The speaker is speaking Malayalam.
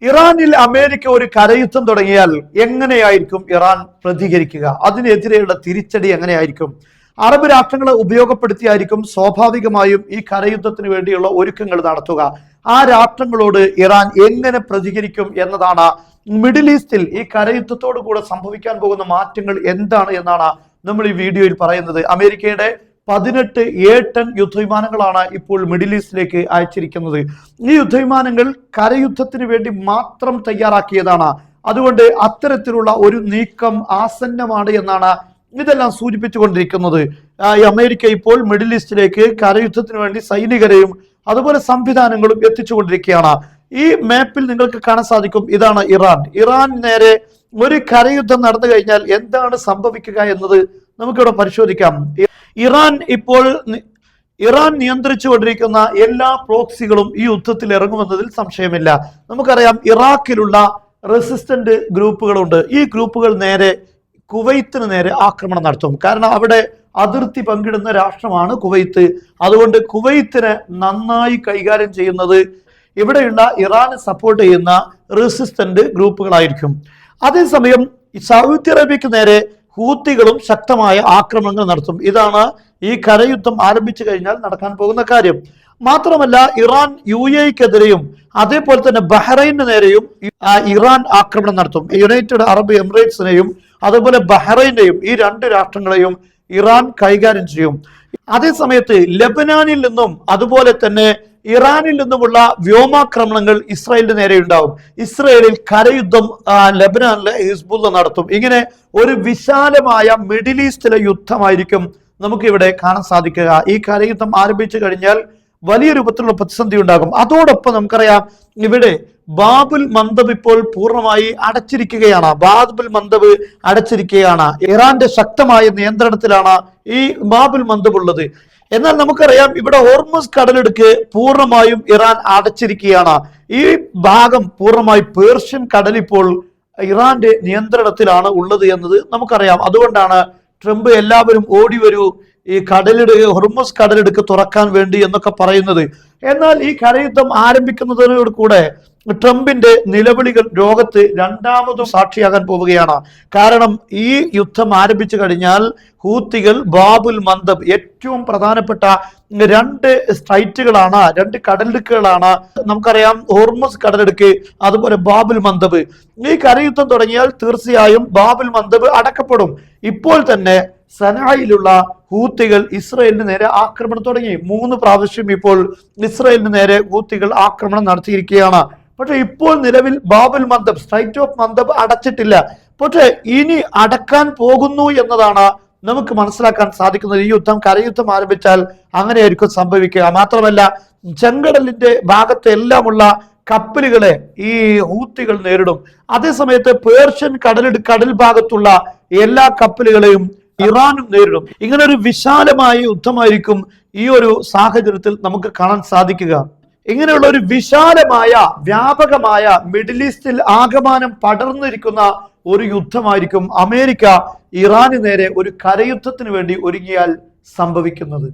ഇറാനിൽ അമേരിക്ക ഒരു കരയുദ്ധം തുടങ്ങിയാൽ എങ്ങനെയായിരിക്കും ഇറാൻ പ്രതികരിക്കുക? അതിനെതിരെയുള്ള തിരിച്ചടി എങ്ങനെയായിരിക്കും? അറബ് രാഷ്ട്രങ്ങളെ ഉപയോഗപ്പെടുത്തിയായിരിക്കും സ്വാഭാവികമായും ഈ കരയുദ്ധത്തിന് വേണ്ടിയുള്ള ഒരുക്കങ്ങൾ നടത്തുക. ആ രാഷ്ട്രങ്ങളോട് ഇറാൻ എങ്ങനെ പ്രതികരിക്കും എന്നതാണ് മിഡിൽ ഈസ്റ്റിൽ ഈ കരയുദ്ധത്തോടു കൂടെ സംഭവിക്കാൻ പോകുന്ന മാറ്റങ്ങൾ എന്താണ് എന്നാണ് നമ്മൾ ഈ വീഡിയോയിൽ പറയുന്നത്. അമേരിക്കയുടെ 18 A-10 യുദ്ധവിമാനങ്ങളാണ് ഇപ്പോൾ മിഡിൽ ഈസ്റ്റിലേക്ക് അയച്ചിരിക്കുന്നത്. ഈ യുദ്ധവിമാനങ്ങൾ കരയുദ്ധത്തിന് വേണ്ടി മാത്രം തയ്യാറാക്കിയതാണ്. അതുകൊണ്ട് അത്തരത്തിലുള്ള ഒരു നീക്കം ആസന്നമാണ് എന്നാണ് ഇതെല്ലാം സൂചിപ്പിച്ചുകൊണ്ടിരിക്കുന്നത്. അമേരിക്ക ഇപ്പോൾ മിഡിൽ ഈസ്റ്റിലേക്ക് കരയുദ്ധത്തിന് വേണ്ടി സൈനികരെയും അതുപോലെ സംവിധാനങ്ങളും എത്തിച്ചുകൊണ്ടിരിക്കുകയാണ്. ഈ മാപ്പിൽ നിങ്ങൾക്ക് കാണാൻ സാധിക്കും, ഇതാണ് ഇറാൻ നേരെ ഒരു കരയുദ്ധം നടന്നു കഴിഞ്ഞാൽ എന്താണ് സംഭവിക്കുക എന്നത് നമുക്കിവിടെ പരിശോധിക്കാം. ഇറാൻ നിയന്ത്രിച്ചുകൊണ്ടിരിക്കുന്ന എല്ലാ പ്രോക്സികളും ഈ യുദ്ധത്തിൽ ഇറങ്ങുമെന്നതിൽ സംശയമില്ല. നമുക്കറിയാം, ഇറാഖിലുള്ള റെസിസ്റ്റന്റ് ഗ്രൂപ്പുകളുണ്ട്. ഈ ഗ്രൂപ്പുകൾ നേരെ കുവൈത്തിന് നേരെ ആക്രമണം നടത്തും. കാരണം അവിടെ അതിർത്തി പങ്കിടുന്ന രാഷ്ട്രമാണ് കുവൈത്ത്. അതുകൊണ്ട് കുവൈത്തിനെ നന്നായി കൈകാര്യം ചെയ്യുന്നത് ഇവിടെയുള്ള ഇറാനെ സപ്പോർട്ട് ചെയ്യുന്ന റെസിസ്റ്റന്റ് ഗ്രൂപ്പുകളായിരിക്കും. അതേസമയം സൗദി അറേബ്യക്ക് നേരെ ഹൂത്തികളും ശക്തമായ ആക്രമണങ്ങൾ നടത്തും. ഇതാണ് ഈ കരയുദ്ധം ആരംഭിച്ചു കഴിഞ്ഞാൽ നടക്കാൻ പോകുന്ന കാര്യം. മാത്രമല്ല, ഇറാൻ UAE-ക്കെതിരെയും അതേപോലെ തന്നെ ബഹ്റൈന് നേരെയും ഇറാൻ ആക്രമണം നടത്തും. യുണൈറ്റഡ് അറബ് എമിറേറ്റ്സിനെയും അതുപോലെ ബഹ്റൈനെയും, ഈ 2 രാഷ്ട്രങ്ങളെയും ഇറാൻ കൈകാര്യം ചെയ്യും. അതേസമയത്ത് ലെബനാനിൽ നിന്നും അതുപോലെ തന്നെ ഇറാനിൽ നിന്നുമുള്ള വ്യോമാക്രമണങ്ങൾ ഇസ്രായേലിന് നേരെ ഉണ്ടാവും. ഇസ്രായേലിൽ കരയുദ്ധം ലെബനാനിലെ ഹിസ്ബുള്ള നടത്തും. ഇങ്ങനെ ഒരു വിശാലമായ മിഡിൽ ഈസ്റ്റിലെ യുദ്ധമായിരിക്കും നമുക്കിവിടെ കാണാൻ സാധിക്കുക. ഈ കരയുദ്ധം ആരംഭിച്ചു കഴിഞ്ഞാൽ വലിയ രൂപത്തിലുള്ള പ്രതിസന്ധി ഉണ്ടാകും. അതോടൊപ്പം നമുക്കറിയാം, ഇവിടെ ബാബുൽ മന്ദബ് ഇപ്പോൾ പൂർണ്ണമായി അടച്ചിരിക്കുകയാണ്. ഇറാന്റെ ശക്തമായ നിയന്ത്രണത്തിലാണ് ഈ ബാബുൽ മന്ദബ് ഉള്ളത്. എന്നാൽ നമുക്കറിയാം, ഇവിടെ ഹോർമുസ് കടലിടുക്ക് പൂർണ്ണമായും ഇറാൻ അടച്ചിരിക്കുകയാണ്. ഈ ഭാഗം പൂർണ്ണമായി പേർഷ്യൻ കടൽ ഇപ്പോൾ ഇറാന്റെ നിയന്ത്രണത്തിലാണ് ഉള്ളത് എന്നത് നമുക്കറിയാം. അതുകൊണ്ടാണ് ട്രംപ് എല്ലാവരും ഓടി വരൂ, ഈ ഹോർമുസ് കടലിടുക്ക് തുറക്കാൻ വേണ്ടി എന്നൊക്കെ പറയുന്നത്. എന്നാൽ ഈ കരയുദ്ധം ആരംഭിക്കുന്നതിനോട് കൂടെ ട്രംപിന്റെ നിലവിളികൾ ലോകത്ത് രണ്ടാമതും സാക്ഷിയാകാൻ പോവുകയാണ്. കാരണം ഈ യുദ്ധം ആരംഭിച്ചു കഴിഞ്ഞാൽ ഹൂത്തികൾ ബാബുൽ മന്ദബ്, ഏറ്റവും പ്രധാനപ്പെട്ട 2 സ്ട്രൈറ്റുകളാണ്, 2 കടലിടുക്കുകളാണ്. നമുക്കറിയാം, ഹോർമുസ് കടലിടുക്ക് അതുപോലെ ബാബുൽ മന്ദബ്. ഈ കരയുദ്ധം തുടങ്ങിയാൽ തീർച്ചയായും ബാബുൽ മന്ദബ് അടക്കപ്പെടും. ഇപ്പോൾ തന്നെ സനായിലുള്ള ഹൂത്തികൾ ഇസ്രായേലിന് നേരെ ആക്രമണം തുടങ്ങി. 3 പ്രാവശ്യം ഇപ്പോൾ ഇസ്രായേലിന് നേരെ ഹൂത്തികൾ ആക്രമണം നടത്തിയിരിക്കുകയാണ്. പക്ഷെ ഇപ്പോൾ നിലവിൽ Bab el Mandeb, strait of Mandeb അടച്ചിട്ടില്ല. പക്ഷെ ഇനി അടക്കാൻ പോകുന്നു എന്നതാണ് നമുക്ക് മനസ്സിലാക്കാൻ സാധിക്കുന്നത്. ഈ കരയുദ്ധം ആരംഭിച്ചാൽ അങ്ങനെയായിരിക്കും സംഭവിക്കുക. മാത്രമല്ല, ചെങ്കടലിന്റെ ഭാഗത്ത് എല്ലാമുള്ള കപ്പലുകളെ ഈ ഹൂത്തികൾ നേരിടും. അതേസമയത്ത് പേർഷ്യൻ കടൽ ഭാഗത്തുള്ള എല്ലാ കപ്പലുകളെയും ഇറാനും നേരിടും. ഇങ്ങനെ ഒരു വിശാലമായ യുദ്ധമായിരിക്കും ഈ ഒരു സാഹചര്യത്തിൽ നമുക്ക് കാണാൻ സാധിക്കുക. ഇങ്ങനെയുള്ള ഒരു വിശാലമായ വ്യാപകമായ മിഡിൽ ഈസ്റ്റിൽ ആകമാനം പടർന്നിരിക്കുന്ന ഒരു യുദ്ധമായിരിക്കും അമേരിക്ക ഇറാന് നേരെ ഒരു കരയുദ്ധത്തിന് വേണ്ടി ഒരുങ്ങിയാൽ സംഭവിക്കുന്നത്.